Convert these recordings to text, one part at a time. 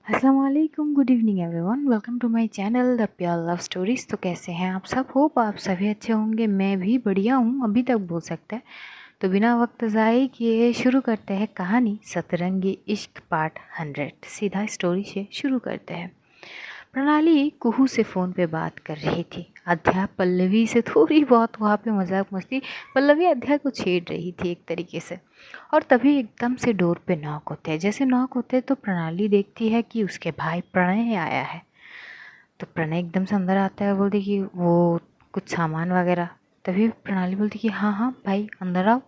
अस्सलामुअलैकुम, good evening everyone. Welcome to my channel the pure love stories. तो कैसे हैं आप सब? होप आप सभी अच्छे होंगे। मैं भी बढ़िया हूँ, अभी तक बोल सकते हैं। तो बिना वक्त ज़ाये किए शुरू करते हैं कहानी सतरंगी इश्क पार्ट 100। सीधा स्टोरी से शुरू करते हैं। प्रणाली कुहू से फ़ोन पे बात कर रही थी। अध्या पल्लवी से थोड़ी बहुत वहाँ पे मजाक मस्ती, पल्लवी अध्या को छेड़ रही थी एक तरीके से। और तभी एकदम से डोर पे नॉक होते हैं। जैसे नॉक होते हैं तो प्रणाली देखती है कि उसके भाई प्रणय आया है। तो प्रणय एकदम से अंदर आता है, बोलती कि वो कुछ सामान वगैरह। तभी प्रणाली बोलती कि हाँ हाँ भाई अंदर आओ।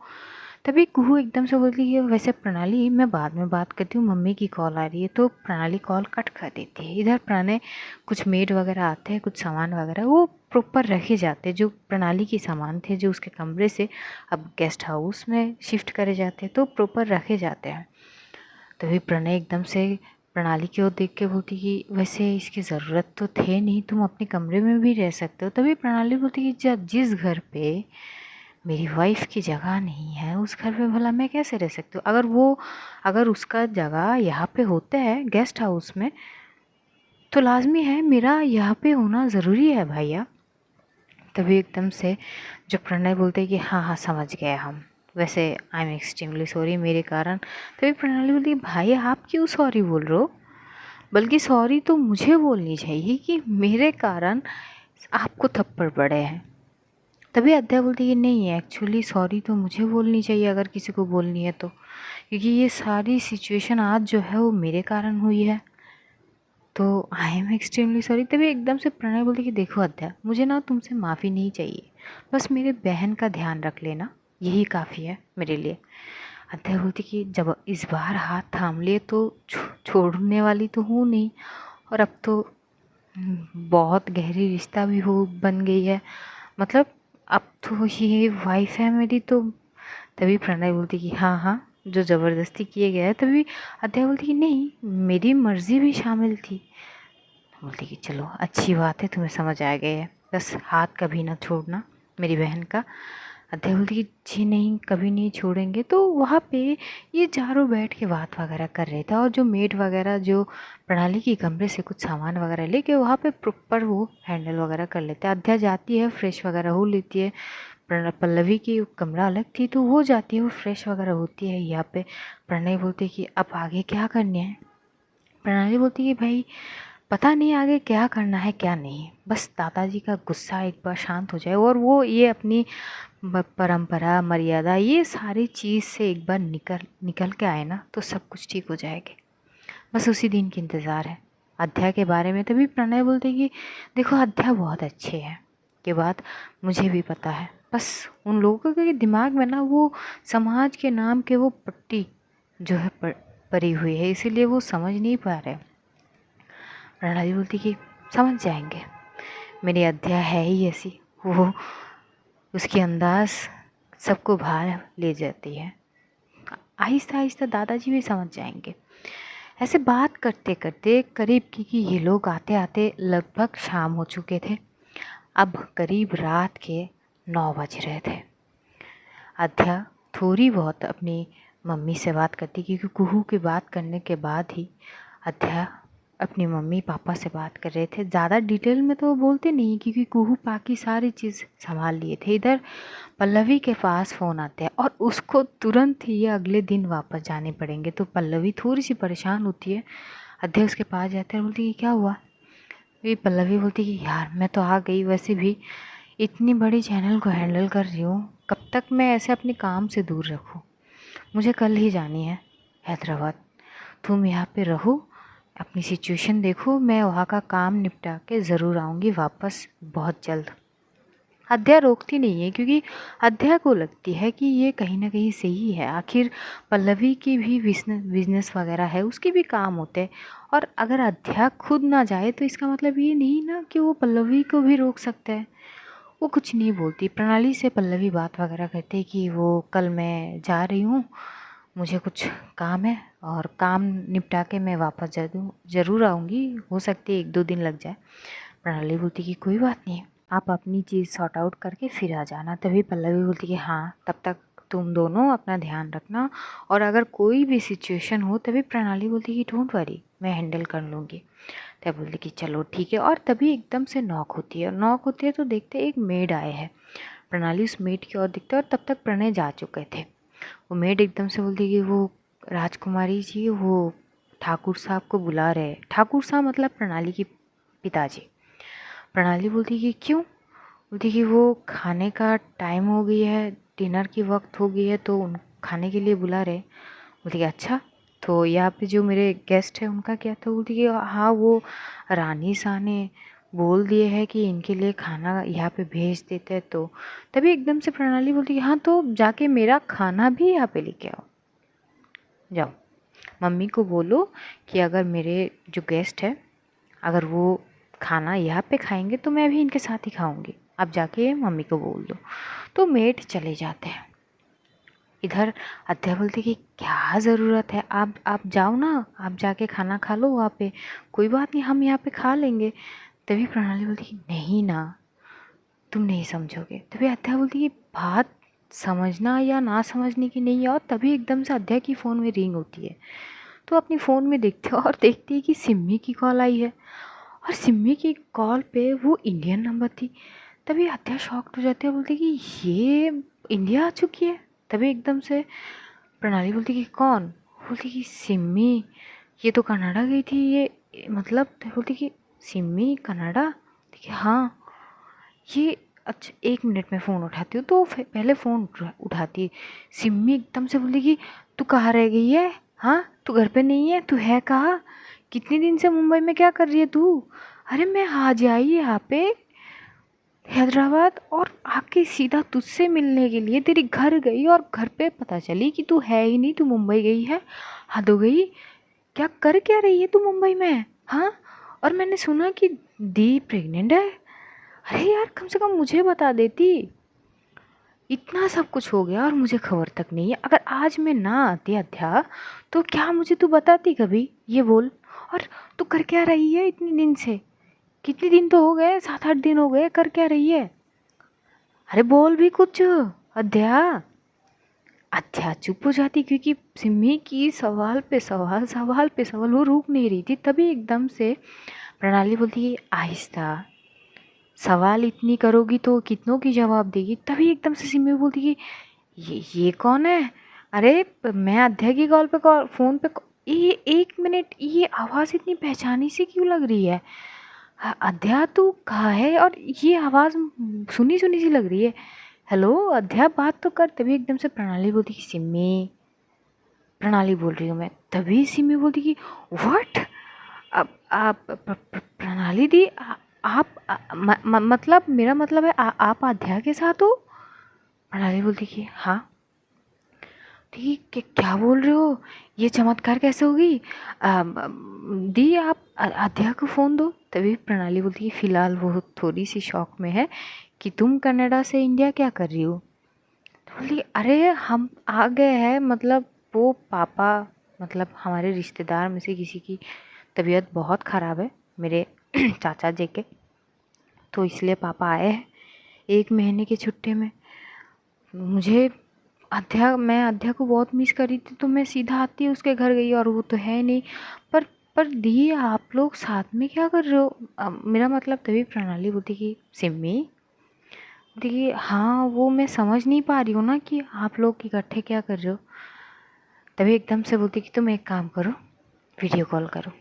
तभी कुहू एकदम से बोलती है वैसे प्रणाली मैं बाद में बात करती हूँ, मम्मी की कॉल आ रही है। तो प्रणाली कॉल कट कर देती है। इधर प्रणय कुछ मेड वगैरह आते हैं, कुछ सामान वगैरह वो प्रॉपर रखे जाते हैं, जो प्रणाली के सामान थे जो उसके कमरे से अब गेस्ट हाउस में शिफ्ट करे जाते हैं, तो प्रॉपर रखे जाते हैं। तभी प्रणय एकदम से प्रणाली की ओर देख के बोलती कि वैसे इसकी ज़रूरत तो थे नहीं, तुम अपने कमरे में भी रह सकते हो। तभी प्रणाली बोलती कि जिस घर पे मेरी वाइफ की जगह नहीं है उस घर पे भला मैं कैसे रह सकती हूँ? अगर उसका जगह यहाँ पे होता है गेस्ट हाउस में, तो लाजमी है मेरा यहाँ पे होना ज़रूरी है भैया। तभी एकदम से जो प्रणय बोलते हैं कि हाँ हाँ समझ गए हम, वैसे आई एम एक्सट्रीमली सॉरी मेरे कारण। तभी प्रणाली बोलती है भाई आप क्यों सॉरी बोल रहे हो? बल्कि सॉरी तो मुझे बोलनी चाहिए कि मेरे कारण आपको थप्पड़ पड़े हैं। तभी अध्या बोलती है कि नहीं एक्चुअली सॉरी तो मुझे बोलनी चाहिए अगर किसी को बोलनी है तो, क्योंकि ये सारी सिचुएशन आज जो है वो मेरे कारण हुई है। तो आई एम एक्सट्रीमली सॉरी। तभी एकदम से प्रणय बोलती कि देखो अध्या मुझे ना तुमसे माफ़ी नहीं चाहिए, बस मेरे बहन का ध्यान रख लेना, यही काफ़ी है मेरे लिए। अध्या बोलती कि जब इस बार हाथ थाम लिए तो छोड़ने वाली तो हूँ नहीं, और अब तो बहुत गहरी रिश्ता भी हो बन गई है, मतलब अब तो ये वाइफ है मेरी। तो तभी प्रणय बोलती कि हाँ हाँ जो ज़बरदस्ती किए गया है। तभी अध्या बोलती कि नहीं मेरी मर्ज़ी भी शामिल थी। बोलती कि चलो अच्छी बात है तुम्हें समझ आ गया है, बस हाथ कभी ना छोड़ना मेरी बहन का। अध्या बोलती कि जी नहीं कभी नहीं छोड़ेंगे। तो वहाँ पे ये चारों बैठ के बात वगैरह कर रहे थे, और जो मेड वगैरह जो प्रणाली की कमरे से कुछ सामान वगैरह लेके वहाँ पे प्रॉपर वो हैंडल वगैरह कर लेते हैं। अध्या जाती है फ्रेश वगैरह हो लेती है। पल्लवी की कमरा अलग थी तो वो जाती है वो फ्रेश वगैरह होती है। यहाँ पे प्रणय बोलती है कि अब आगे क्या करना है? प्रणाली बोलती है कि भाई पता नहीं आगे क्या करना है क्या नहीं, बस दादाजी का गुस्सा एक बार शांत हो जाए और वो ये अपनी परंपरा मर्यादा ये सारी चीज़ से एक बार निकल निकल के आए ना तो सब कुछ ठीक हो जाएगा। बस उसी दिन की इंतज़ार है। अध्या के बारे में तभी प्रणय बोलते कि देखो अध्या बहुत अच्छे हैं, ये बात मुझे भी पता है, बस उन लोगों के दिमाग में ना वो समाज के नाम के वो पट्टी जो है पड़ी हुई है, इसीलिए वो समझ नहीं पा रहे। प्रणाली बोलती कि समझ जाएंगे, मेरी अध्या है ही ऐसी, वो उसकी अंदाज सबको भार ले जाती है। आहिस्ता आहिस्ता दादाजी भी समझ जाएंगे। ऐसे बात करते करते करीब की ये लोग आते आते लगभग शाम हो चुके थे। अब करीब रात के 9 बज रहे थे। अध्या थोड़ी बहुत अपनी मम्मी से बात करती, क्योंकि कुहू की बात करने के बाद ही अध्या अपनी मम्मी पापा से बात कर रहे थे। ज़्यादा डिटेल में तो वो बोलते नहीं, क्योंकि कुहू बाकी सारी चीज़ संभाल लिए थे। इधर पल्लवी के पास फ़ोन आते हैं और उसको तुरंत ही ये अगले दिन वापस जाने पड़ेंगे। तो पल्लवी थोड़ी सी परेशान होती है। अध्या उसके पास जाते हैं और बोलती कि क्या हुआ? ये पल्लवी बोलती कि यार मैं तो आ गई, वैसे भी इतनी बड़ी चैनल को हैंडल कर रही हूँ, कब तक मैं ऐसे अपने काम से दूर रखूँ? मुझे कल ही जानी है हैदराबाद, तुम यहाँ पे रहो, अपनी सिचुएशन देखो, मैं वहाँ का काम निपटा के ज़रूर आऊँगी वापस बहुत जल्द। अध्या रोकती नहीं है, क्योंकि अध्या को लगती है कि ये कहीं ना कहीं सही है। आखिर पल्लवी की भी बिजनेस वगैरह है, उसके भी काम होते हैं, और अगर अध्या खुद ना जाए तो इसका मतलब ये नहीं ना कि वो पल्लवी को भी रोक सकता है। वो कुछ नहीं बोलती। प्रणाली से पल्लवी बात वगैरह करते कि वो कल मैं जा रही हूँ, मुझे कुछ काम है और काम निपटा के मैं वापस ज़रूर आऊँगी, हो सकती है 1-2 दिन लग जाए। प्रणाली बोलती कि कोई बात नहीं, आप अपनी चीज़ सॉर्ट आउट करके फिर आ जाना। तभी पल्लवी बोलती कि हाँ तब तक तुम दोनों अपना ध्यान रखना, और अगर कोई भी सिचुएशन हो। तभी प्रणाली बोलती कि डोंट वरी, मैं हैंडल कर लूँगी। तब बोलती कि चलो ठीक है। और तभी एकदम से नॉक होती है तो देखते एक मेड आए हैं। प्रणाली उस मेड की ओर दिखते और तब तक प्रणय जा चुके थे। वो मेड एकदम से बोलती कि वो राजकुमारी जी, वो ठाकुर साहब को बुला रहे हैं। ठाकुर साहब मतलब प्रणाली की पिताजी। प्रणाली बोलती कि क्यों? बोलती कि वो खाने का टाइम हो गई है, डिनर की वक्त हो गई है, तो उन खाने के लिए बुला रहे। बोलती कि अच्छा, तो यहाँ पे जो मेरे गेस्ट हैं उनका क्या था? बोलती कि हाँ, वो रानी साह ने बोल दिए है कि इनके लिए खाना यहाँ पे भेज देते हैं। तो तभी एकदम से प्रणाली बोलती कि हाँ, तो जाके मेरा खाना भी यहाँ पे लेके आओ। जाओ, मम्मी को बोलो कि अगर मेरे जो गेस्ट है, अगर वो खाना यहाँ पे खाएंगे तो मैं भी इनके साथ ही खाऊंगी। आप जाके मम्मी को बोल दो। तो मेड चले जाते हैं। इधर अध्या बोलती कि क्या ज़रूरत है, आप जाओ ना, आप जाके खाना खा लो वहाँ पे, कोई बात नहीं, हम यहाँ पे खा लेंगे। तभी प्रणाली बोलती कि नहीं ना, तुम नहीं समझोगे। तभी अध्या बोलती कि बात समझना या ना समझने की नहीं है। और तभी एकदम से अध्या की फ़ोन में रिंग होती है। तो अपनी फ़ोन में देखते हो और देखती है कि सिम्मी की कॉल आई है। और सिम्मी की कॉल पे वो इंडियन नंबर थी। तभी अध्या शॉक्ड हो जाती है, बोलती कि ये इंडिया आ चुकी है। तभी एकदम से प्रणाली बोलती कि कौन? बोलती कि सिम्मी, ये तो कनाडा गई थी, ये मतलब। बोलती कि सिम्मी कनाडा? बोलती कि हाँ। ये अच्छा, 1 मिनट में फ़ोन उठाती हूँ। तो पहले फ़ोन उठाती है। सिम्मी एकदम से बोली कि तू कहाँ रह गई है? हाँ, तू घर पे नहीं है? तू है कहाँ? कितने दिन से मुंबई में क्या कर रही है तू? अरे मैं आज आई यहाँ पे हैदराबाद और आके सीधा तुझसे मिलने के लिए तेरे घर गई, और घर पे पता चली कि तू है ही नहीं, तू मुंबई गई है। हद हो गई, क्या कर क्या रही है तू मुंबई में? हाँ, और मैंने सुना कि दी प्रेग्नेंट है। अरे यार, कम से कम मुझे बता देती। इतना सब कुछ हो गया और मुझे खबर तक नहीं है। अगर आज मैं ना आती अध्या, तो क्या मुझे तू बताती कभी? ये बोल। और तू कर क्या रही है इतने दिन से? कितने दिन तो हो गए, 7-8 दिन हो गए, कर क्या रही है? अरे बोल भी कुछ अध्या। अध्या चुप हो जाती, क्योंकि सिम्मी की सवाल पे सवाल, सवाल पे सवाल, वो रुक नहीं रही थी। तभी एकदम से प्रणाली बोलती है आहिस्ता, सवाल इतनी करोगी तो कितनों की जवाब देगी। तभी एकदम से सिम्मी बोलती कि ये कौन है? अरे मैं अध्या की कॉल पे फ़ोन पे ये 1 मिनट, ये आवाज़ इतनी पहचानी सी क्यों लग रही है? अध्या तू कहाँ है? और ये आवाज़ सुनी सुनी सी लग रही है। हेलो अध्या, बात तो कर। तभी एकदम से प्रणाली बोलती कि सिम्मी, प्रणाली बोल रही हूँ मैं। तभी सिम्मी बोलती कि व्हाट? अब आप प्रणाली दी, आप मतलब मेरा मतलब है आप अध्या के साथ हो? प्रणाली बोलती कि हाँ। ठीक है, क्या बोल रहे हो? ये चमत्कार कैसे होगी? दी, आप अध्या को फ़ोन दो। तभी प्रणाली बोलती है फ़िलहाल वो थोड़ी सी शॉक में है कि तुम कनाडा से इंडिया क्या कर रही हो? तो बोली अरे हम आ गए हैं, मतलब वो पापा, मतलब हमारे रिश्तेदार में से किसी की तबीयत बहुत ख़राब है, मेरे चाचा जी के, तो इसलिए पापा आए हैं 1 महीने की छुट्टी में। मुझे मैं अध्या को बहुत मिस कर रही थी, तो मैं सीधा आती उसके घर गई, और वो तो है नहीं। पर दी, आप लोग साथ में क्या कर रहे हो? मेरा मतलब। तभी प्रणाली बोलती कि सिम्मी, बोलती कि हाँ, वो मैं समझ नहीं पा रही हूँ ना कि आप लोग इकट्ठे क्या कर रहे हो। तभी एकदम से बोलती कि तुम एक काम करो, वीडियो कॉल करो।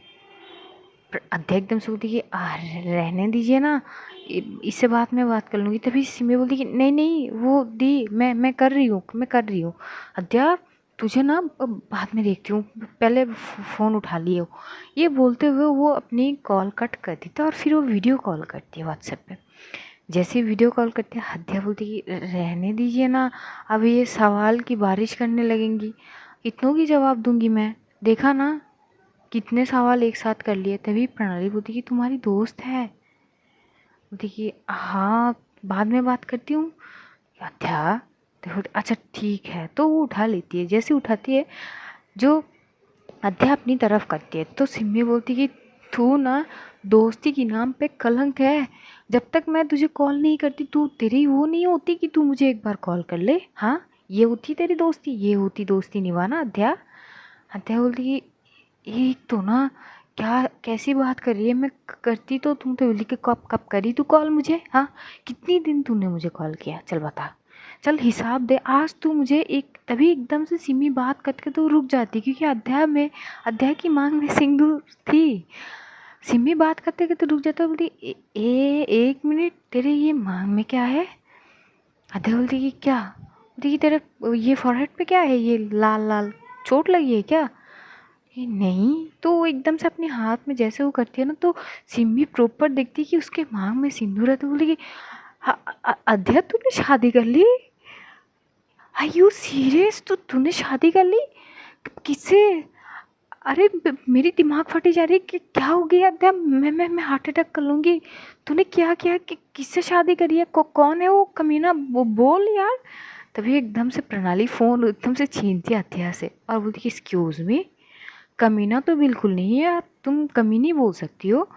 अध्या एकदम से बोलती कि रहने दीजिए ना, इससे बाद में बात कर लूँगी। तभी सिमी बोलती कि नहीं नहीं, वो दी, मैं कर रही हूँ, मैं कर रही हूँ। अध्या, तुझे ना बाद में देखती हूँ, पहले फ़ोन उठा लिए हो। ये बोलते हुए वो अपनी कॉल कट कर देती है और फिर वो वीडियो कॉल करती है व्हाट्सएप पे। जैसे वीडियो कॉल करते हैं, अध्या बोलती कि रहने दीजिए ना, अब ये सवाल की बारिश करने लगेंगी, इतनों की जवाब दूंगी मैं, देखा ना कितने सवाल एक साथ कर लिए। तभी प्रणाली बोलती कि तुम्हारी दोस्त है? बोलती कि हाँ, बाद में बात करती हूँ। अध्या, तो अच्छा ठीक है। तो वो उठा लेती है। जैसे उठाती है, जो अध्या अपनी तरफ करती है, तो सिम्मी बोलती कि तू ना, दोस्ती के नाम पे कलंक है। जब तक मैं तुझे कॉल नहीं करती, तू, तेरी वो नहीं होती कि तू मुझे एक बार कॉल कर ले? हाँ, ये होती तेरी दोस्ती, ये होती दोस्ती निभाना अध्या। अध्या बोलती कि एक तो ना, क्या कैसी बात कर रही है? मैं करती तो तुम तो बोली कि कब कब करी तू कॉल मुझे? हाँ, कितनी दिन तूने मुझे कॉल किया? चल बता, चल हिसाब दे। आज तू मुझे एक तभी एकदम से सिमी बात करके तो रुक जाती, क्योंकि अध्याय की मांग में सिंदूर थी। सिमी बात करते करते रुक जाता, बोलती एक मिनट, तेरे ये मांग में क्या है? अध्याय बोलती कि क्या? बोलती कि तेरे ये फॉरहेड पे क्या है, ये लाल लाल चोट लगी है क्या? ये नहीं। तो वो एकदम से अपने हाथ में जैसे वो करती है ना, तो सिमी प्रॉपर देखती है कि उसके मांग में सिंदूर है। तो बोली कि अध्या तूने शादी कर ली? Are you serious? तूने शादी कर ली? किससे? अरे मेरी दिमाग फटी जा रही है कि क्या हो गया अध्या? मैं हार्ट अटैक कर लूँगी। तूने क्या किया कि किससे शादी करी है? कौन है वो कमीना? वो बोल यार। तभी एकदम से प्रणाली फ़ोन एकदम से छीनती है अध्या से और बोलती कि एक्सक्यूज़ मी, कमीना तो बिल्कुल नहीं है यार, तुम कमीनी बोल सकती हो।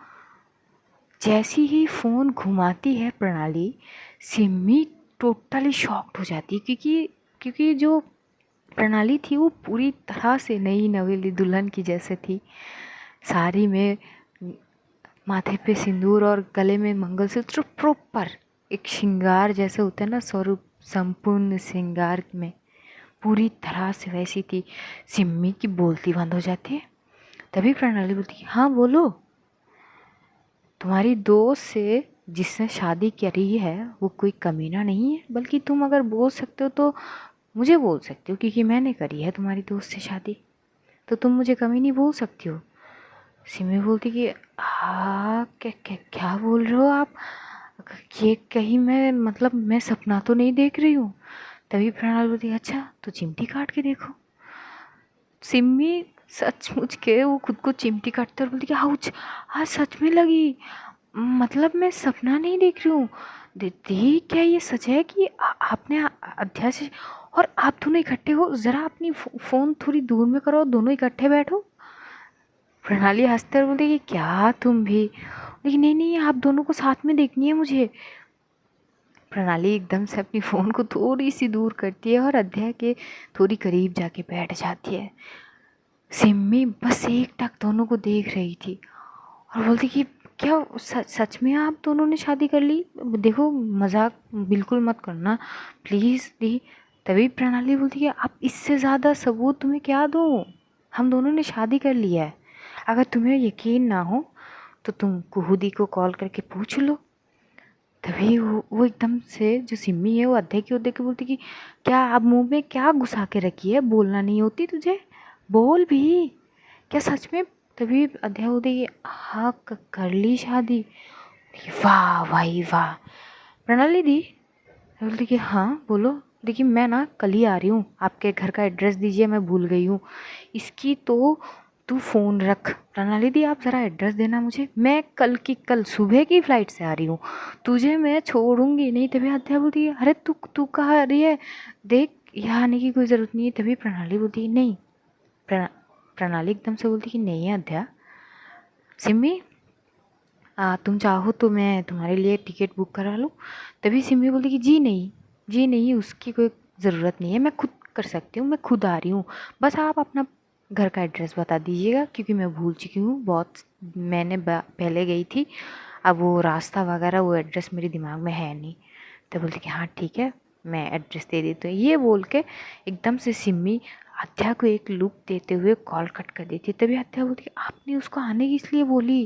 जैसी ही फ़ोन घुमाती है प्रणाली, सिमी टोटली शॉक्ड हो जाती है, क्योंकि क्योंकि जो प्रणाली थी वो पूरी तरह से नई नवेली दुल्हन की जैसे थी। साड़ी में माथे पे सिंदूर और गले में मंगलसूत्र, प्रॉपर एक श्रृंगार जैसे होता है ना, स्वरूप संपूर्ण श्रृंगार में पूरी तरह से वैसी थी। सिम्मी की बोलती बंद हो जाती है। तभी प्रणाली बोलती है, हाँ बोलो। तुम्हारी दोस्त से जिसने शादी करी है वो कोई कमीना नहीं है, बल्कि तुम अगर बोल सकते हो तो मुझे बोल सकते हो, क्योंकि मैंने करी है तुम्हारी दोस्त से शादी, तो तुम मुझे कमीनी बोल सकती हो। सिमी बोलती कि हाँ, क्या क्या क्या बोल रहे हो आप? ये कहीं मैं सपना तो नहीं देख रही हूँ। तभी प्रणाली बोलती, अच्छा तो चिमटी काट के देखो। सिमी सचमुच के वो खुद को चिमटी काटते और बोलती कि आउच, आज सच में लगी, मतलब मैं सपना नहीं देख रही हूँ। दीदी क्या ये सच है कि आपने अध्याय से, और आप दोनों इकट्ठे हो? ज़रा अपनी फ़ोन थोड़ी दूर में करो, दोनों इकट्ठे बैठो। प्रणाली हंसते और बोलती कि क्या तुम भी? लेकिन नहीं नहीं, आप दोनों को साथ में देखनी है मुझे। प्रणाली एकदम से अपनी फ़ोन को थोड़ी सी दूर करती है और अध्याय के थोड़ी करीब जाके बैठ जाती है। सिम्मी बस एक टक दोनों को देख रही थी और बोलती कि क्या सच में आप दोनों ने शादी कर ली? देखो मजाक बिल्कुल मत करना प्लीज़ दी। तभी प्रणाली बोलती कि अब इससे ज़्यादा सबूत तुम्हें क्या दूँ? हम दोनों ने शादी कर लिया है। अगर तुम्हें यकीन ना हो तो तुम कुहुदी को कॉल करके पूछ लो। तभी वो एकदम से जो सिम्मी है वो अध्याय की ओर देख के बोलती कि क्या आप मुंह में क्या घुसा के रखी है? बोलना नहीं होती तुझे? बोल भी, क्या सच में? तभी अध्याय बोलती हाँ कर ली शादी। वाह भाई वाह। प्रणाली दी बोलती कि हाँ बोलो। देखिए मैं ना कल ही आ रही हूँ, आपके घर का एड्रेस दीजिए, मैं भूल गई हूँ इसकी, तो तू फ़ोन रख। प्रणाली दी आप ज़रा एड्रेस देना मुझे, मैं कल सुबह की फ़्लाइट से आ रही हूँ, तुझे मैं छोड़ूंगी नहीं। तभी अध्याय बोलती है अरे तू तू कहाँ आ रही है? देख यहाँ आने की कोई ज़रूरत नहीं है। तभी प्रणाली बोलती है नहीं। प्रणाली एकदम से बोलती कि नहीं है अध्या। सिम्मी तुम चाहो तो मैं तुम्हारे लिए टिकट बुक करा लूँ। तभी सिम्मी बोलती कि जी नहीं, उसकी कोई ज़रूरत नहीं है, मैं खुद कर सकती हूँ, मैं खुद आ रही हूँ। बस आप अपना घर का एड्रेस बता दीजिएगा, क्योंकि मैं भूल चुकी हूँ बहुत, मैंने पहले गई थी, अब वो रास्ता वगैरह वो एड्रेस मेरे दिमाग में है नहीं। तो बोलती कि हाँ ठीक है, मैं एड्रेस दे देती हूँ। ये बोल के एकदम से सिम्मी अध्या को एक लुक देते हुए कॉल कट कर देती है। तभी अध्या बोलती आपने उसको आने की इसलिए बोली?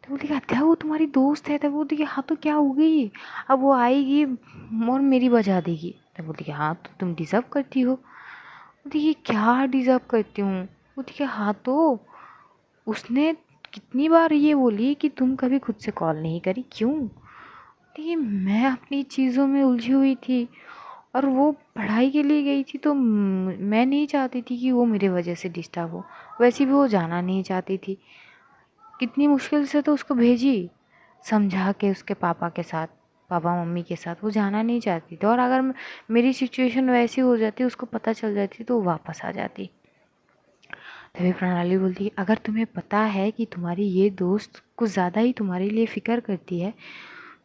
तो बोलती कि अध्या वो तुम्हारी दोस्त है। तो बोलती कि हाँ तो क्या हो गई, अब वो आएगी और मेरी बजा देगी। तो बोलती कि हाँ तो तुम डिज़र्व करती हो। बोलती कि क्या डिज़र्व करती हूँ? बोलती कि हाँ तो उसने कितनी बार ये बोली कि तुम कभी खुद से कॉल नहीं करी, क्यों? देखिए मैं अपनी चीज़ों में उलझी हुई थी और वो पढ़ाई के लिए गई थी, तो मैं नहीं चाहती थी कि वो मेरे वजह से डिस्टर्ब हो। वैसे भी वो जाना नहीं चाहती थी, कितनी मुश्किल से तो उसको भेजी समझा के उसके पापा के साथ, पापा मम्मी के साथ। वो जाना नहीं चाहती थी, और अगर मेरी सिचुएशन वैसी हो जाती, उसको पता चल जाती, तो वो वापस आ जाती। तभी प्रणाली बोलती अगर तुम्हें पता है कि तुम्हारी ये दोस्त कुछ ज़्यादा ही तुम्हारे लिए फ़िक्र करती है,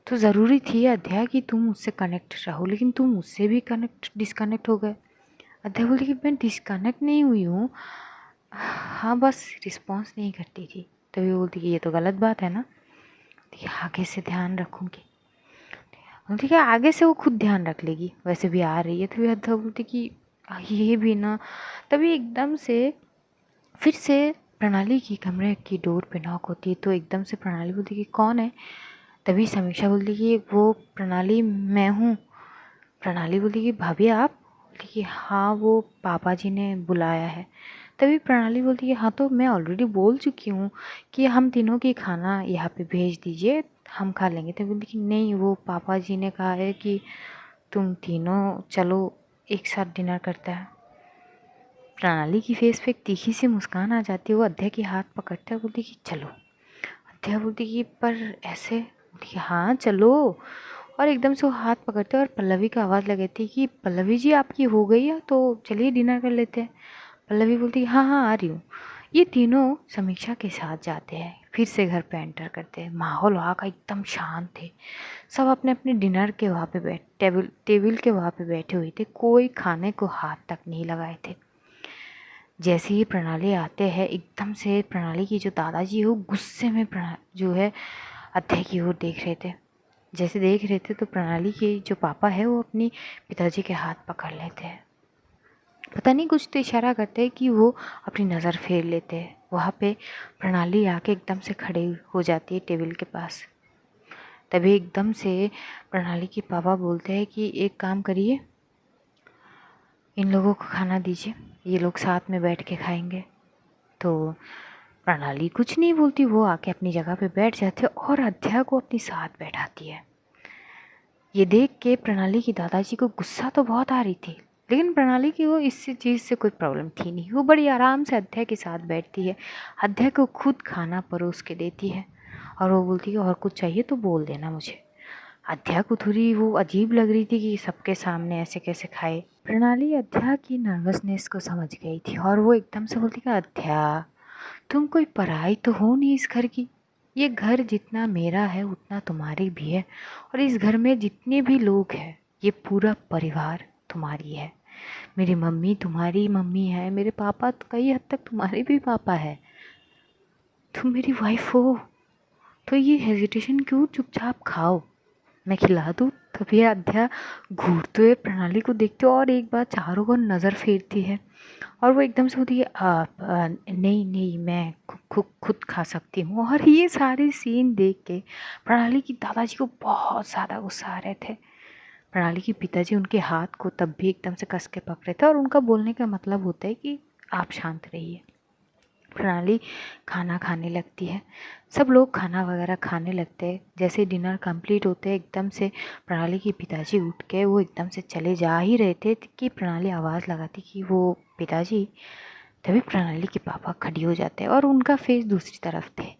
तो ज़रूरी थी अध्याय कि तुम मुझसे कनेक्ट रहो, लेकिन तुम मुझसे भी डिस्कनेक्ट हो गए। अध्याय बोलती कि मैं डिस्कनेक्ट नहीं हुई हूँ, हाँ बस रिस्पॉन्स नहीं करती थी। तभी वो बोलती कि ये तो गलत बात है ना, ठीक है आगे से ध्यान रखूँगी। ठीक है आगे से वो खुद ध्यान रख लेगी, वैसे भी आ रही है। तभी अद्धा बोलती कि ये भी ना। तभी एकदम से फिर से प्रणाली की कमरे की डोर पे नॉक होती है। तो एकदम से प्रणाली बोलती कि कौन है। तभी समीक्षा बोलती कि वो प्रणाली मैं हूँ। प्रणाली बोलती कि भाभी आप। बोलती कि हाँ वो पापा जी ने बुलाया है। तभी प्रणाली बोलती कि हाँ तो मैं ऑलरेडी बोल चुकी हूँ कि हम तीनों की खाना यहाँ पे भेज दीजिए, हम खा लेंगे। तो बोलती कि नहीं वो पापा जी ने कहा है कि तुम तीनों चलो एक साथ डिनर करता है। प्रणाली की फेस पे एक तीखी सी मुस्कान आ जाती है। वो अध्या की हाथ पकड़ता है, बोलती कि चलो। अध्या बोलती कि पर ऐसे। बोलती कि हाँ चलो। और एकदम से वो हाथ पकड़ते हैं और पल्लवी का आवाज़ लगाती है कि पल्लवी जी आपकी हो गई है तो चलिए डिनर कर लेते हैं। पल्लवी बोलती है हाँ हाँ आ रही हूँ। ये तीनों समीक्षा के साथ जाते हैं, फिर से घर पे एंटर करते हैं। माहौल वहाँ का एकदम शांत है। सब अपने अपने डिनर के वहाँ पे टेबल के वहाँ पे बैठे हुए थे। कोई खाने को हाथ तक नहीं लगाए थे। जैसे ही प्रणाली आते हैं एकदम से प्रणाली की जो दादाजी है वो गुस्से में जो है अध्याय की ओर देख रहे थे। जैसे देख रहे थे तो प्रणाली के जो पापा है वो अपनी पिताजी के हाथ पकड़ लेते हैं। पता नहीं कुछ तो इशारा करते हैं कि वो अपनी नज़र फेर लेते हैं। वहाँ पे प्रणाली आके एकदम से खड़े हो जाती है टेबल के पास। तभी एकदम से प्रणाली के पापा बोलते हैं कि एक काम करिए, इन लोगों को खाना दीजिए, ये लोग साथ में बैठ के खाएंगे। तो प्रणाली कुछ नहीं बोलती, वो आके अपनी जगह पे बैठ जाते और अध्या को अपनी साथ बैठाती है। ये देख के प्रणाली की दादाजी को गुस्सा तो बहुत आ रही थी, लेकिन प्रणाली की वो इस चीज़ से कोई प्रॉब्लम थी नहीं। वो बड़ी आराम से अध्या के साथ बैठती है, अध्या को खुद खाना परोस के देती है और वो बोलती है और कुछ चाहिए तो बोल देना मुझे। अध्या को थोड़ी वो अजीब लग रही थी कि सबके सामने ऐसे कैसे खाए। प्रणाली अध्या की नर्वसनेस को समझ गई थी और वो एकदम से बोलती कि अध्या तुम कोई पराई तो हो नहीं इस घर की। ये घर जितना मेरा है उतना तुम्हारी भी है, और इस घर में जितने भी लोग हैं ये पूरा परिवार तुम्हारी है। मेरी मम्मी तुम्हारी मम्मी है, मेरे पापा तो कई हद तक तुम्हारे भी पापा है। तुम मेरी वाइफ हो तो ये हेजिटेशन क्यों, चुपचाप खाओ, मैं खिला दूँ। तभी अध्या घूरते हुए प्रणाली को देखते हो और एक बार चारों को नज़र फेरती है और वो एकदम से होती है नहीं नहीं मैं खुद खा सकती हूँ। और ये सारे सीन देख के प्रणाली की दादाजी को बहुत ज़्यादा गुस्सा आ रहे थे। प्रणाली के पिताजी उनके हाथ को तब भी एकदम से कस के पकड़े थे और उनका बोलने का मतलब होता है कि आप शांत रहिए। प्रणाली खाना खाने लगती है, सब लोग खाना वगैरह खाने लगते हैं। जैसे डिनर कंप्लीट होते हैं एकदम से प्रणाली के पिताजी उठ के वो एकदम से चले जा ही रहे थे कि प्रणाली आवाज़ लगाती कि वो पिताजी। तभी प्रणाली के पापा खड़ी हो जाते हैं और उनका फेस दूसरी तरफ थे।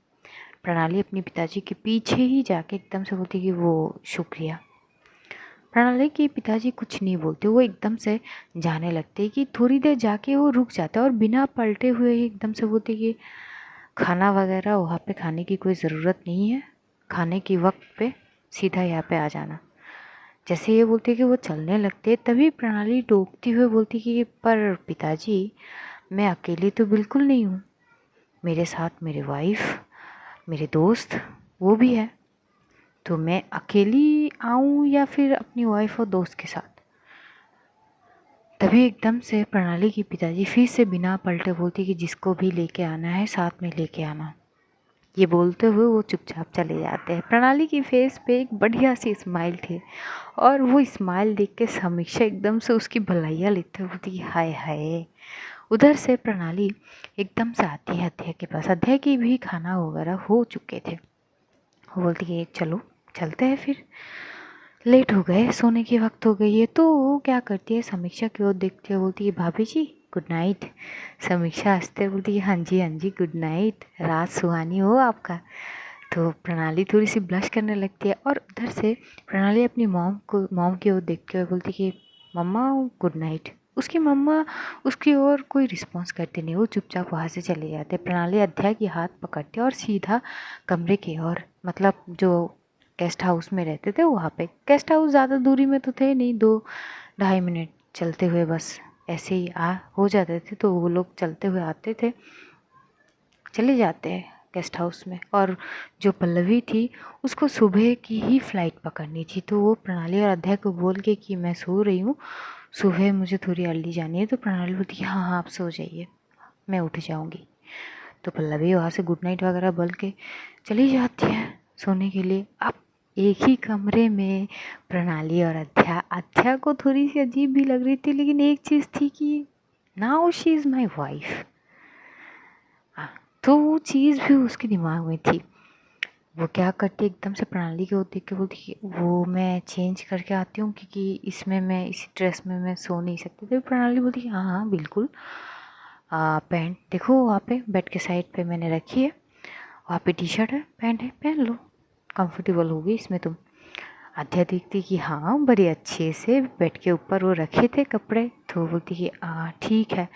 प्रणाली अपने पिताजी के पीछे ही जाके एकदम से बोलती कि वो शुक्रिया। प्रणाली के पिताजी कुछ नहीं बोलते, वो एकदम से जाने लगते कि थोड़ी देर जाके वो रुक जाते और बिना पलटे हुए ही एकदम से बोलते कि खाना वगैरह वहाँ पे खाने की कोई ज़रूरत नहीं है, खाने के वक्त पे सीधा यहाँ पे आ जाना। जैसे ये बोलते कि वो चलने लगते तभी प्रणाली टोकती हुए बोलती कि पर पिताजी मैं अकेली तो बिल्कुल नहीं हूँ, मेरे साथ मेरे वाइफ, मेरे दोस्त वो भी है, तो मैं अकेली आऊँ या फिर अपनी वाइफ और दोस्त के साथ। तभी एकदम से प्रणाली की पिताजी फिर से बिना पलटे बोलती कि जिसको भी लेके आना है साथ में लेके आना। ये बोलते हुए वो चुपचाप चले जाते हैं। प्रणाली की फेस पे एक बढ़िया सी स्माइल थी और वो स्माइल देख के समीक्षा एकदम से उसकी भलाइयाँ लेते हुए बोलती हाय हाय। उधर से प्रणाली एकदम से आती है अध्याय के पास। अध्याय की भी खाना वगैरह हो चुके थे। वो बोलती है चलो चलते हैं फिर, लेट हो गए, सोने की वक्त हो गई है। तो वो क्या करती है समीक्षा की ओर देखती है, बोलती है भाभी जी गुड नाइट। समीक्षा हंसते बोलती है हाँ जी गुड नाइट, रात सुहानी हो आपका। तो प्रणाली थोड़ी सी ब्लश करने लगती है और उधर से प्रणाली अपनी मॉम की ओर देखते हुए बोलती कि मम्मा गुड नाइट। उसकी मम्मा उसकी ओर कोई रिस्पॉन्स करती नहीं, वो चुपचाप वहाँ से चले जाते। प्रणाली अध्याय की हाथ पकड़ते और सीधा कमरे की ओर, मतलब जो गेस्ट हाउस में रहते थे वहाँ पे। गेस्ट हाउस ज़्यादा दूरी में तो थे नहीं, 2-2.5 मिनट चलते हुए बस ऐसे ही हो जाते थे, तो वो लोग चलते हुए आते थे, चले जाते हैं गेस्ट हाउस में। और जो पल्लवी थी उसको सुबह की ही फ़्लाइट पकड़नी थी, तो वो प्रणाली और अध्याय को बोल के कि मैं सो रही हूँ, सुबह मुझे थोड़ी अर्ली जानी है। तो प्रणाली बोलती है हाँ हाँ आप सो जाइए, मैं उठ जाऊँगी। तो पल्लवी वहाँ से गुड नाइट वगैरह बोल के चली जाती है सोने के लिए। अब एक ही कमरे में प्रणाली और अध्या को थोड़ी सी अजीब भी लग रही थी, लेकिन एक चीज़ थी कि now she is my wife. तो वो चीज़ भी उसके दिमाग में थी। वो क्या करती एकदम से प्रणाली को देख के बोलती कि वो मैं चेंज करके आती हूँ, क्योंकि इसमें मैं इसी ड्रेस में मैं सो नहीं सकती। तो प्रणाली बोलती कि हाँ हाँ बिल्कुल, पैंट देखो वहाँ पे बेड के साइड पे मैंने रखी है, वहाँ पे टी शर्ट है, पैंट है, पहन लो, कंफर्टेबल होगी इसमें तुम। आध्या देखती कि हाँ बड़े अच्छे से बेड के ऊपर वो रखे थे कपड़े, तो बोलती कि ठीक है।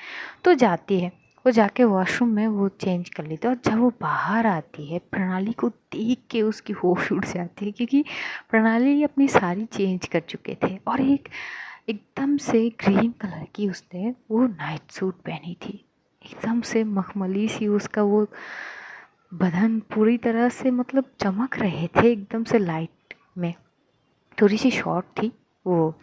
तो जाती है, वो जाके वॉशरूम में वो चेंज कर लेती है। और जब वो बाहर आती है प्रणाली को देख के उसकी होश उड़ जाती है, क्योंकि प्रणाली अपनी साड़ी चेंज कर चुके थे और एकदम से ग्रीन कलर की उसने वो नाइट सूट पहनी थी। एकदम से मखमली सी उसका वो बदन पूरी तरह से मतलब चमक रहे थे एकदम से लाइट में। थोड़ी सी शॉर्ट थी वो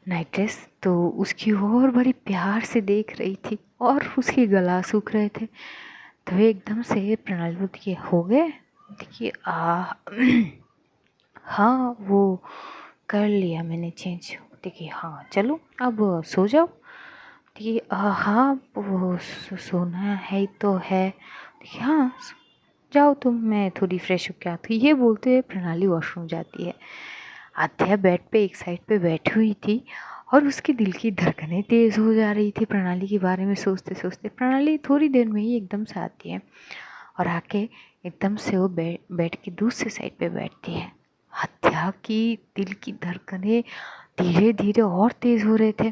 नाइट ड्रेस, तो उसकी और बड़ी प्यार से देख रही थी और उसके गला सूख रहे थे। तो एकदम से प्रणाली बोलती कि हो गए? देखिए हाँ वो कर लिया मैंने चेंज। देखिए हाँ चलो अब सो जाओ। देखिए हाँ वो सोना है तो है। देखिए हाँ जाओ तुम, मैं थोड़ी फ्रेश होकर आती हूँ। ये बोलते हुए प्रणाली वॉशरूम जाती है। आध्या बेड पे एक साइड पे बैठी हुई थी और उसके दिल की धड़कनें तेज़ हो जा रही थी प्रणाली के बारे में सोचते सोचते। प्रणाली थोड़ी देर में ही एकदम से आती है और आके एकदम से वो बेड की दूसरी साइड पे बैठती है। आध्या की दिल की धड़कनें धीरे धीरे और तेज़ हो रहे थे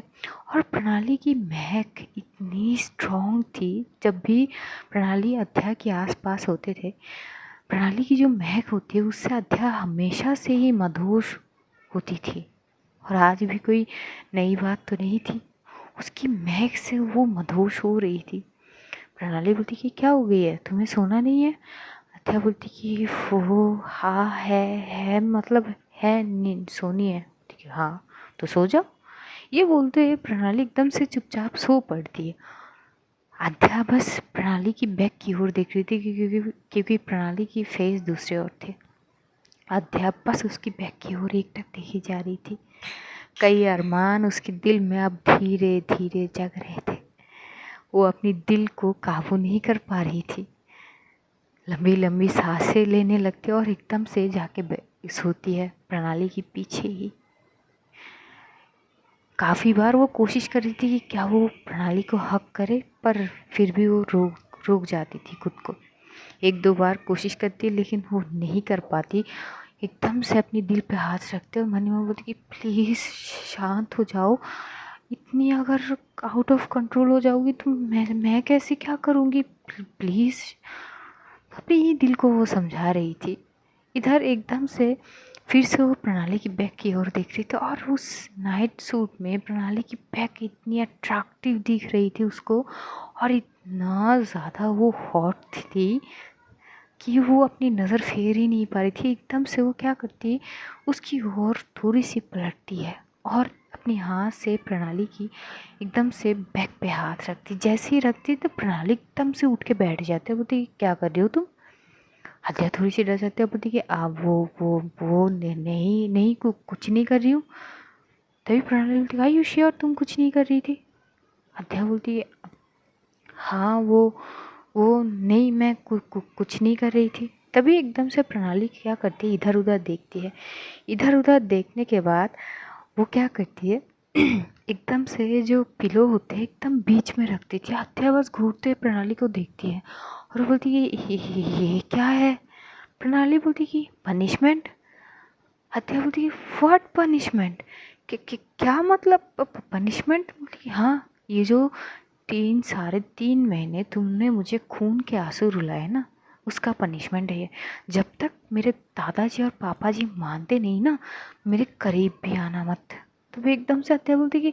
और प्रणाली की महक इतनी स्ट्रॉन्ग थी। जब भी प्रणाली अध्या के आसपास होते थे, प्रणाली की जो महक होती है उससे अध्या हमेशा से ही मदहोश होती थी। और आज भी कोई नई बात तो नहीं थी, उसकी महक से वो मदहोश हो रही थी। प्रणाली बोलती कि क्या हो गई है, तुम्हें सोना नहीं है? अध्या बोलती कि वो हाँ है मतलब है नींद सोनी है। ठीक है हाँ तो सो जाओ। ये बोलते हुए प्रणाली एकदम से चुपचाप सो पड़ती है। अध्या बस प्रणाली की बैग की ओर देख रही थी, क्योंकि प्रणाली की फेस दूसरे ओर थे। अध्या बस उसकी बैग की ओर एकटक देखी जा रही थी। कई अरमान उसके दिल में अब धीरे धीरे जग रहे थे। वो अपनी दिल को काबू नहीं कर पा रही थी। लंबी लंबी सांसें लेने लगती और एकदम से जाके सोती है प्रणाली के पीछे ही। काफ़ी बार वो कोशिश कर रही थी कि क्या वो प्रणाली को हक करे, पर फिर भी वो रोक जाती थी खुद को। एक दो बार कोशिश करती लेकिन वो नहीं कर पाती। एकदम से अपनी दिल पे हाथ रखते और मन में बोलती कि प्लीज़ शांत हो जाओ, इतनी अगर आउट ऑफ कंट्रोल हो जाओगी तो मैं कैसे क्या करूँगी, प्लीज़। अपने ही दिल को वो समझा रही थी। इधर एकदम से फिर से वो प्रणाली की बैग की ओर देख रही थी और उस नाइट सूट में प्रणाली की बैग इतनी अट्रैक्टिव दिख रही थी उसको और इतना ज़्यादा वो हॉट थी कि वो अपनी नज़र फेर ही नहीं पा रही थी। एकदम से वो क्या करती, उसकी ओर थोड़ी सी पलटती है और अपनी हाथ से प्रणाली की एकदम से बैक पे हाथ रखती। जैसे ही रखती तो प्रणाली एकदम से उठ के बैठ जाती है। बोलती क्या कर रही हो तुम? अध्या थोड़ी सी डर जाती है, बोलती कि आप वो नहीं नहीं कुछ नहीं कर रही हूँ। तभी प्रणाली बोलती आई यू श्योर तुम कुछ नहीं कर रही थी? अध्या बोलती है हाँ वो नहीं मैं कुछ नहीं कर रही थी। तभी एकदम से प्रणाली क्या करती है, इधर उधर देखती है। इधर उधर देखने के बाद वो क्या करती है एकदम से जो पिलो होते हैं एकदम बीच में रखती थी। अध्या बस घूरते प्रणाली को देखती है और बोलती है ये क्या है? प्रणाली बोलती कि पनिशमेंट। अध्या बोलती कि व्हाट पनिशमेंट? क्या मतलब पनिशमेंट? बोलती कि हाँ ये जो 3 साढ़े 3 महीने तुमने मुझे खून के आंसू रुलाए ना, उसका पनिशमेंट है ये। जब तक मेरे दादाजी और पापा जी मानते नहीं ना, मेरे करीब भी आना मत। तो वो एकदम से अत्या बोलती कि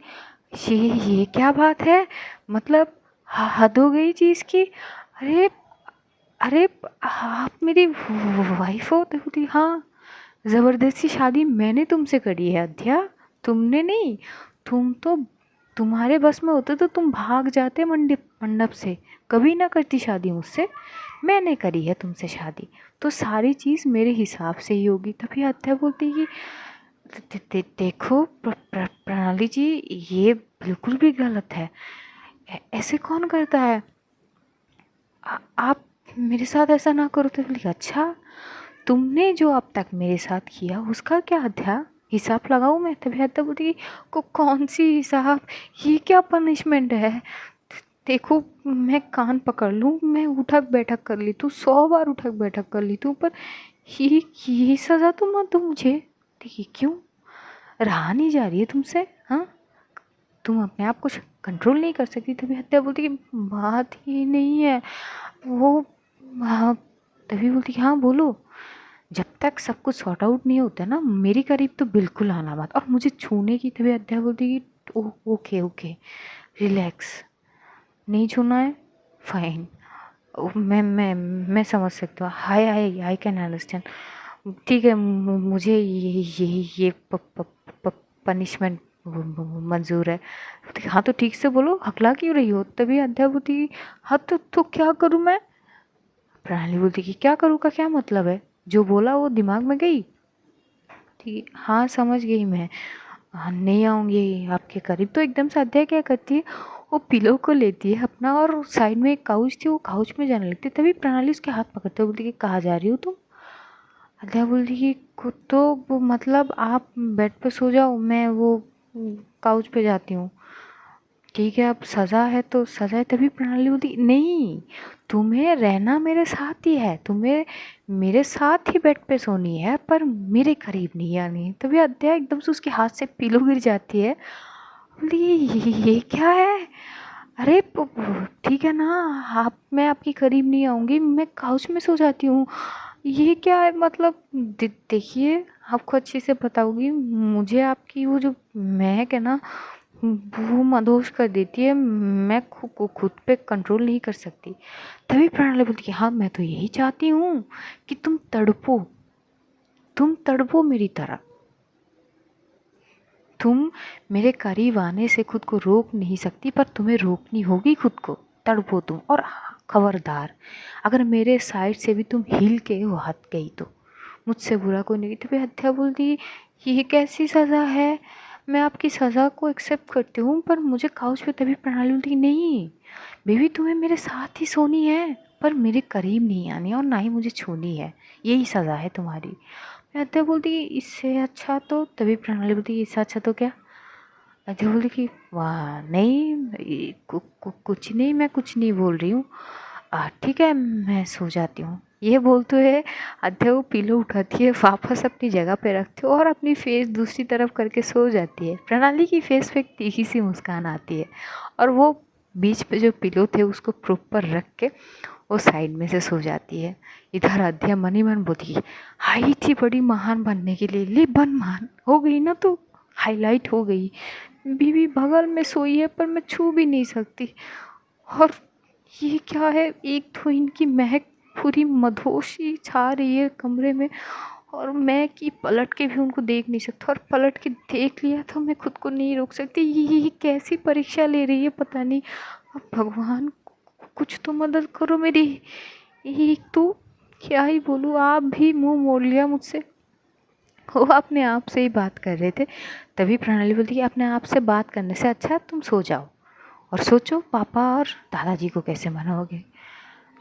ये क्या बात है? मतलब हद हो गई चीज़ की। अरे अरे आप मेरी वाइफ हो? तो बोली हाँ, ज़बरदस्ती शादी मैंने तुमसे करी है अध्या, तुमने नहीं। तुम तो, तुम्हारे बस में होते तो तुम भाग जाते मंडप मंडप से, कभी ना करती शादी मुझसे। मैंने करी है तुमसे शादी, तो सारी चीज़ मेरे हिसाब से ही होगी। तभी अध्या बोलती कि देखो प्रणाली जी, ये बिल्कुल भी गलत है, ऐसे कौन करता है? आप मेरे साथ ऐसा ना करो। तो बोली अच्छा, तुमने जो अब तक मेरे साथ किया उसका क्या अध्या हिसाब लगाऊं मैं? तभी अध्या बोलती को कौन सी हिसाब, ये क्या पनिशमेंट है? देखो मैं कान पकड़ लूँ, मैं उठक बैठक कर ली तू, 100 बार उठक बैठक कर ली तू, पर ये सज़ा तो मत दो मुझे। देखिए क्यों, रहा नहीं जा रही है तुमसे? हाँ, तुम अपने आप को कंट्रोल नहीं कर सकती? तभी हत्या बोलती कि बात ही नहीं है वो। हाँ, तभी बोलती कि हाँ बोलो। जब तक सब कुछ सॉर्ट आउट नहीं होता ना, मेरे करीब तो बिल्कुल आना मत, और मुझे छूने की। तभी अध्या बोलती कि ओके ओके, रिलैक्स, नहीं छूना है, फाइन। मैं समझ सकता हूँ, हाय हाय, आई कैन अंडरस्टैंड। ठीक है, मुझे ये पनिशमेंट मंजूर है। बोलती, हाँ तो ठीक से बोलो, हकला क्यों रही हो? तभी अध्या बोलती हाँ तो क्या करूँ मैं? प्रणाली बोलती कि क्या करूँ का क्या मतलब है? जो बोला वो दिमाग में गई? ठीक, हाँ समझ गई मैं, हाँ नहीं आऊँगी आपके करीब। तो एकदम से अध्या क्या करती है, वो पिलो को लेती है अपना, और साइड में एक काउच थी, वो काउच में जाने लगती है। तभी प्रणाली उसके हाथ पकड़ते हुए बोलती कि कहाँ जा रही हो तुम? अध्या बोलती कि तो वो मतलब आप बेड पे सो जाओ, मैं वो काउच पे जाती हूँ। ठीक है, अब सज़ा है तो सज़ा है। तभी प्रणाली बोलती नहीं, तुम्हें रहना मेरे साथ ही है, तुम्हें मेरे साथ ही बेड पे सोनी है, पर मेरे करीब नहीं आनी। तभी अध्या एकदम से उसके हाथ से पिलो गिर जाती है। बोली ये क्या है? अरे ठीक है ना, आप, मैं आपके करीब नहीं आऊँगी, मैं काउच में सो जाती हूँ, ये क्या है? मतलब देखिए, आपको अच्छे से बताऊँगी, मुझे आपकी वो जो महक है ना, वो मदहोश कर देती है, मैं खुद पे कंट्रोल नहीं कर सकती। तभी प्रणाली बोलती है हाँ, मैं तो यही चाहती हूँ कि तुम तड़पो मेरी तरह। तुम मेरे करीब आने से खुद को रोक नहीं सकती, पर तुम्हें रोकनी होगी खुद को। तड़पो तुम, और खबरदार, अगर मेरे साइड से भी तुम हिल के वो हट गई तो मुझसे बुरा कोई नहीं। तो फिर हत्या बोलती ये कैसी सज़ा है? मैं आपकी सज़ा को एक्सेप्ट करती हूँ, पर मुझे काउच पे। तभी प्रणाली बोलती नहीं बेबी, तुम्हें मेरे साथ ही सोनी है, पर मेरे करीब नहीं आनी, और ना ही मुझे छूनी है, यही सज़ा है तुम्हारी। अत्या बोलती इससे अच्छा तो, तभी प्रणाली बोलती इससे अच्छा तो क्या? अत्या बोलती कि वाह नहीं, कुछ नहीं, मैं कुछ नहीं बोल रही हूँ, ठीक है मैं सो जाती हूँ। ये बोलते हुए अध्या वो पिलो उठाती है, वापस अपनी जगह पे रखती है, और अपनी फेस दूसरी तरफ करके सो जाती है। प्रणाली की फेस पे एक तीखी सी मुस्कान आती है, और वो बीच पे जो पिलो थे उसको प्रॉपर रख के वो साइड में से सो जाती है। इधर अध्या मन ही मन बोलती है आई थी बड़ी महान बनने के लिए, ले बन महान हो गई ना, तो हाईलाइट हो गई। बीवी बगल में सोई है, पर मैं छू भी नहीं सकती। और ये क्या है, एक तो इनकी महक पूरी मधोशी छा रही है कमरे में, और मैं कि पलट के भी उनको देख नहीं सकता, और पलट के देख लिया तो मैं खुद को नहीं रोक सकती। ये कैसी परीक्षा ले रही है पता नहीं। अब भगवान कुछ तो मदद करो मेरी। एक तो क्या ही बोलूँ, आप भी मुंह मोड़ लिया मुझसे। वो अपने आप से ही बात कर रहे थे। तभी प्रणाली बोलती कि अपने आप से बात करने से अच्छा तुम सो जाओ, और सोचो पापा और दादाजी को कैसे मनाओगे।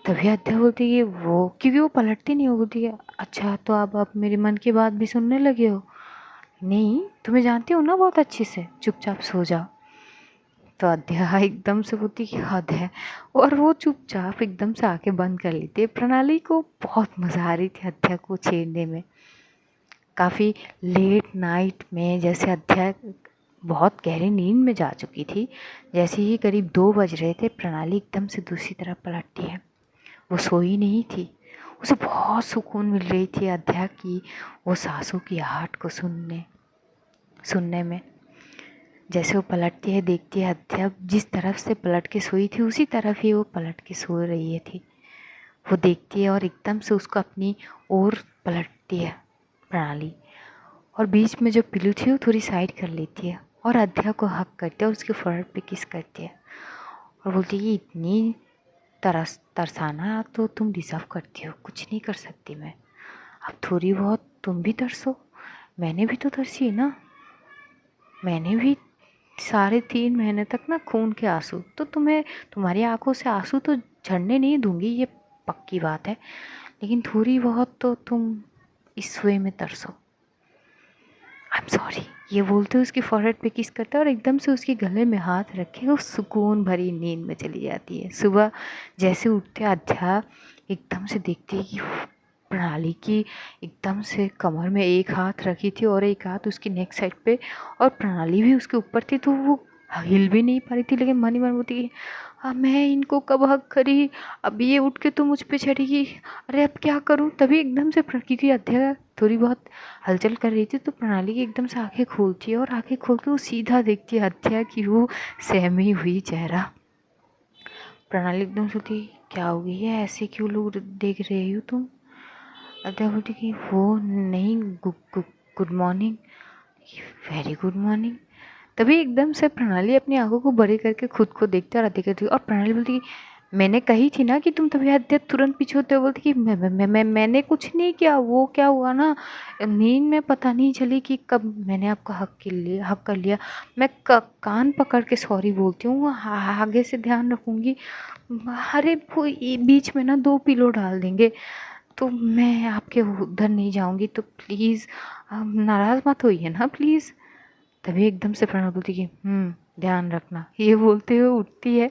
तभी अध्या बोलती कि वो, क्योंकि वो पलटती नहीं, हो बोलती है अच्छा तो अब मेरे मन की बात भी सुनने लगे हो? नहीं, तुम्हें जानती हो ना बहुत अच्छे से, चुपचाप सो जाओ। तो अध्या एकदम से बोलती कि हद है, और वो चुपचाप एकदम से आके बंद कर लेती है। प्रणाली को बहुत मज़ा आ रही थी अध्या को छेड़ने में। काफ़ी लेट नाइट में, जैसे अध्या बहुत गहरी नींद में जा चुकी थी, जैसे ही करीब 2 बज रहे थे, प्रणाली एकदम से दूसरी तरफ पलटती है। वो सोई नहीं थी, उसे बहुत सुकून मिल रही थी अध्या की वो सांसों की आहट को सुनने में। जैसे वो पलटती है, देखती है अद्या जिस तरफ से पलट के सोई थी उसी तरफ ही वो पलट के सो रही थी। वो देखती है और एकदम से उसको अपनी ओर पलटती है प्रणाली, और बीच में जो पिल्लू थी वो थोड़ी साइड कर लेती है और अद्या को हक करती है और उसके फोrehead पे किस करती है और बोलती है कि इतनी तरसाना तो तुम डिज़र्व करती हो, कुछ नहीं कर सकती मैं, अब थोड़ी बहुत तुम भी तरसो, मैंने भी तो तरसी है ना, मैंने भी 3.5 महीने तक ना खून के आंसू, तो तुम्हें तुम्हारी आंखों से आंसू तो झड़ने नहीं दूंगी, ये पक्की बात है, लेकिन थोड़ी बहुत तो तुम इस वे में तरसो, आई एम सॉरी। ये बोलते हुए उसकी फोrehead पे किस करता है और एकदम से उसके गले में हाथ रखे वो सुकून भरी नींद में चली जाती है। सुबह जैसे उठते अद्या एकदम से देखती है कि प्रणाली की एकदम से कमर में एक हाथ रखी थी और एक हाथ उसकी नेक साइड पे, और प्रणाली भी उसके ऊपर थी, तो वो हिल भी नहीं पा रही थी, लेकिन मन ही मन बोलती मैं इनको कब हक करी, अब ये उठ के तो मुझ पे चढ़ेगी, अरे अब क्या करूँ। तभी एकदम से क्योंकि अद्या थोड़ी बहुत हलचल कर रही थी तो प्रणाली की एकदम से आंखें खोलती है और आंखें खोल के वो सीधा देखती है अद्या की वो सहमी हुई चेहरा। प्रणाली एकदम सोचती क्या हो गई है, ऐसे क्यों लोग देख रहे हो तुम। अद्या बोलती कि वो नहीं, good morning, very good morning. तभी एकदम से प्रणाली अपनी आंखों को बड़े करके खुद को देखते और अद्या कहती, और प्रणाली बोलती कि मैंने कही थी ना कि तुम तभी अद्या तुरंत पीछे होते हो, बोलती कि मैंने कुछ नहीं किया, वो क्या हुआ ना, नींद में पता नहीं चली कि कब मैंने आपका हक कर लिया, मैं कान पकड़ के सॉरी बोलती हूँ, आगे से ध्यान रखूँगी, अरे वो बीच में ना 2 पिलो डाल देंगे तो मैं आपके उधर नहीं जाऊँगी, तो प्लीज़ नाराज़ मत होइए ना प्लीज़। तभी एकदम से प्रणव बोलती कि ध्यान रखना, ये बोलते हुए उठती है,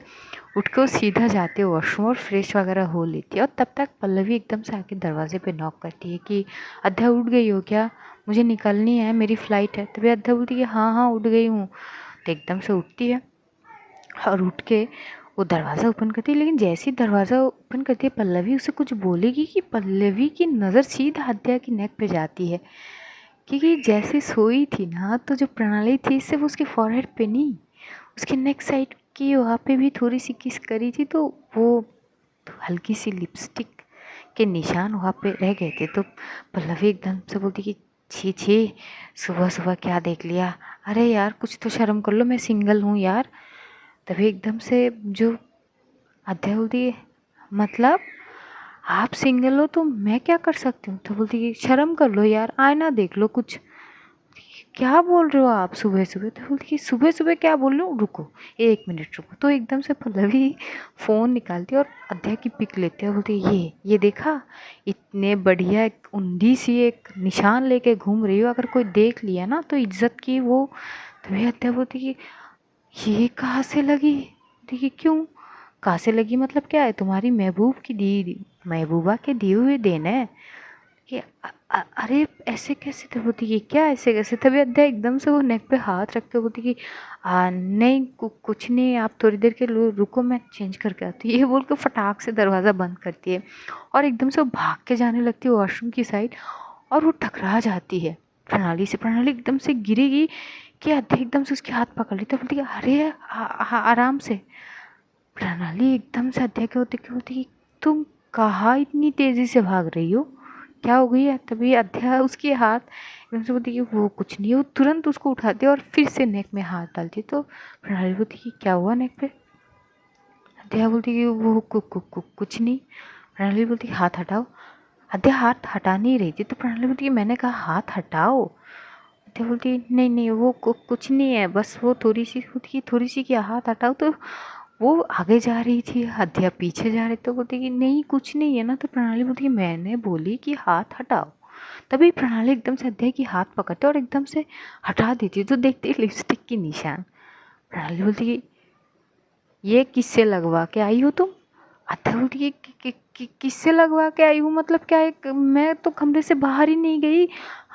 उठ के वो सीधा जाते हैं वॉशरूम और फ्रेश वगैरह हो लेती है, और तब तक पल्लवी एकदम से आके दरवाजे पे नॉक करती है कि अद्या उठ गई हो क्या, मुझे निकलनी है, मेरी फ़्लाइट है। तभी अद्या बोलती है हाँ हाँ उठ गई हूँ। तो एकदम से उठती है और उठ के वो दरवाज़ा ओपन करती है, लेकिन जैसे ही दरवाज़ा ओपन करती है पल्लवी उसे कुछ बोलेगी कि पल्लवी की नज़र सीधा अद्या की नेक पे जाती है, क्योंकि जैसे सोई थी ना तो जो प्रणाली थी सिर्फ उसके फॉरहेड पे नहीं, उसके नेक साइड की वहाँ पे भी थोड़ी सी किस करी थी, तो वो हल्की सी लिपस्टिक के निशान वहाँ पे रह गए थे। तो पल्लवी एकदम से बोलती कि छी छी, सुबह सुबह क्या देख लिया, अरे यार कुछ तो शर्म कर लो, मैं सिंगल हूँ यार। तभी एकदम से जो अद्या बोलती है मतलब आप सिंगल हो तो मैं क्या कर सकती हूँ। तो बोलती है शर्म कर लो यार, आईना देख लो कुछ, क्या बोल रहे हो आप सुबह सुबह। तो बोलती है सुबह सुबह क्या बोल रही हूँ, रुको 1 मिनट रुको। तो एकदम से पल्लवी फ़ोन निकालती है और अद्या की पिक लेते हैं, बोलती है ये देखा, इतने बढ़िया एक उंडी सी एक निशान लेके घूम रही हो, अगर कोई देख लिया ना तो इज्जत की वो। तभी अद्या बोलती कि ये कहाँ से लगी। देखिए क्यों, कहाँ से लगी मतलब क्या है, तुम्हारी महबूबा के दिए हुए देन है कि अरे ऐसे कैसे। तो बोलती कि क्या ऐसे कैसे। तभी अद्या एकदम से वो नेक पे हाथ रख के बोलती कि नहीं कुछ नहीं, आप थोड़ी देर के रुको मैं चेंज करके आती हूँ। ये बोल के फटाक से दरवाज़ा बंद करती है और एकदम से वो भाग के जाने लगती है वॉशरूम की साइड, और वो टकरा जाती है प्रणाली से। प्रणाली एकदम से गिरेगी कि अद्या एकदम से उसके हाथ पकड़ लेते, बोलती है अरे आराम से। प्रणाली एकदम से अद्या के होते कि बोलती तुम कहाँ इतनी तेज़ी से भाग रही हो, क्या हो गई है। तभी अद्या उसके हाथ एकदम से बोलती कि वो कुछ नहीं, वो तुरंत उसको उठाती है और फिर से नेक में हाथ डालती है। तो प्रणाली बोलती कि क्या हुआ नेक पे। अद्या बोलती कि वो कुछ नहीं। प्रणाली बोलती हाथ हटाओ। अद्या हाथ हटा नहीं रही थी, तो प्रणाली बोलती कि मैंने कहा हाथ हटाओ। अद्या बोलती नहीं नहीं वो कुछ नहीं है, बस वो थोड़ी सी खुद की थोड़ी सी क्या, हाथ हटाओ। तो वो आगे जा रही थी, अद्या पीछे जा रही, तो बोलती कि नहीं कुछ नहीं है ना। तो प्रणाली बोलती कि मैंने बोली कि हाथ हटाओ। तभी प्रणाली एकदम से अद्या की हाथ पकड़ते और एकदम से हटा देती, तो देखती लिपस्टिक की निशान। प्रणाली बोलती कि ये किससे लगवा के आई हो तुम। अद्या बोलती कि किससे लगवा के आई हूँ मतलब क्या है, मैं तो कमरे से बाहर ही नहीं गई,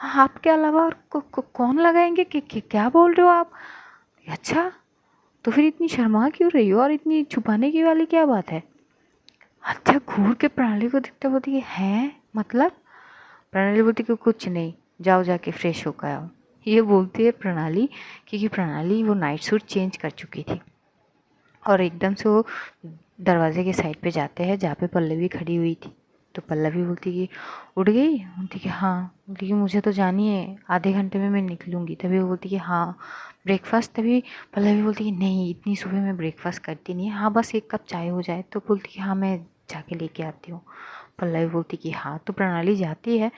आपके अलावा और कौन लगाएंगे, क्या बोल रहे हो आप। अच्छा तो फिर इतनी शर्मा क्यों रही हो और इतनी छुपाने की वाली क्या बात है। अद्या घूर के प्रणाली को देखते बोलती कि हैं मतलब। प्रणाली बोलती कि कुछ नहीं, जाओ जाके फ्रेश होकर आओ। ये बोलती है प्रणाली, क्योंकि प्रणाली वो नाइट सूट चेंज कर चुकी थी। और एकदम से वो दरवाजे के साइड पे जाते हैं जहाँ पे पल्लवी खड़ी हुई थी। तो पल्लवी बोलती कि उठ गई? बोलती कि हाँ। बोलती कि मुझे तो जानी है, आधे घंटे में मैं निकलूँगी। तभी वो बोलती कि हाँ ब्रेकफास्ट। तभी पल्लवी बोलती कि नहीं, इतनी सुबह मैं ब्रेकफास्ट करती नहीं है, हाँ बस एक कप चाय हो जाए। तो बोलती कि हाँ मैं जाके लेके आती हूँ। पल्लवी बोलती कि हाँ। तो प्रणाली जाती है,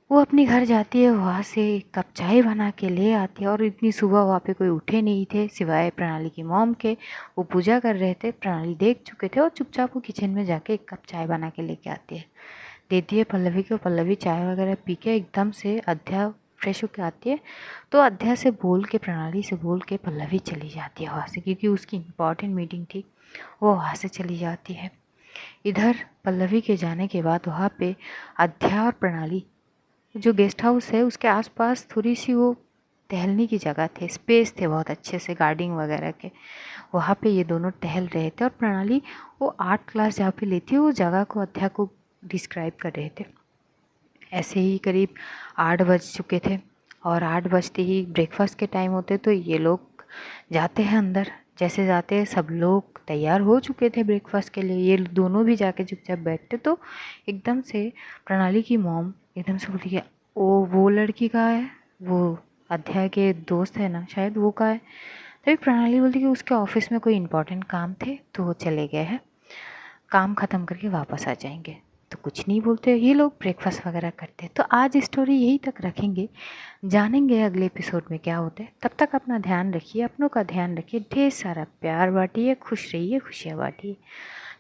वो अपने घर जाती है, वहाँ से एक कप चाय बना के ले आती है। और इतनी सुबह वहाँ पे कोई उठे नहीं थे सिवाय प्रणाली की मॉम के। वो पूजा कर रहे थे, प्रणाली देख चुके थे और चुपचाप वो किचन में जाके एक कप चाय बना के लेके आती है, देती है पल्लवी को। पल्लवी चाय वगैरह पी के एकदम से अध्या फ्रेश होके आती है। तो अध्या से बोल के, प्रणाली से बोल के पल्लवी चली जाती है वहाँ से, क्योंकि उसकी इम्पॉर्टेंट मीटिंग थी, वो वहाँ से चली जाती है। इधर पल्लवी के जाने के बाद वहाँ पे अध्या और प्रणाली, जो गेस्ट हाउस है उसके आसपास थोड़ी सी वो टहलने की जगह थे, स्पेस थे बहुत अच्छे से गार्डनिंग वगैरह के, वहाँ पे ये दोनों टहल रहे थे। और प्रणाली वो आर्ट क्लास जहाँ पे लेती है वो जगह को अध्या को डिस्क्राइब कर रहे थे। ऐसे ही करीब 8 बज चुके थे और 8 बजते ही ब्रेकफास्ट के टाइम होते, तो ये लोग जाते हैं अंदर। जैसे जाते हैं सब लोग तैयार हो चुके थे ब्रेकफास्ट के लिए, ये दोनों भी जाके चुपचाप बैठते। तो एकदम से प्रणाली की मॉम एकदम से बोलती है, वो लड़की कहाँ है? वो अध्याय के दोस्त है ना शायद, वो कहाँ है? तभी प्रणाली बोलती कि उसके ऑफिस में कोई इम्पोर्टेंट काम थे तो वो चले गए हैं, काम ख़त्म करके वापस आ जाएंगे। तो कुछ नहीं बोलते, ये लोग ब्रेकफास्ट वगैरह करते। तो आज स्टोरी यही तक रखेंगे, जानेंगे अगले एपिसोड में क्या होता है। तब तक अपना ध्यान रखिए, अपनों का ध्यान रखिए, ढेर सारा प्यार बांटिए, खुश रहिए, खुशियाँ बांटिए।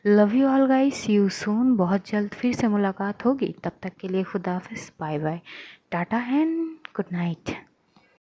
Love you all guys, see you soon. बहुत जल्द फिर से मुलाकात होगी, तब तक के लिए खुदा हाफिज़, bye bye, tata and good night.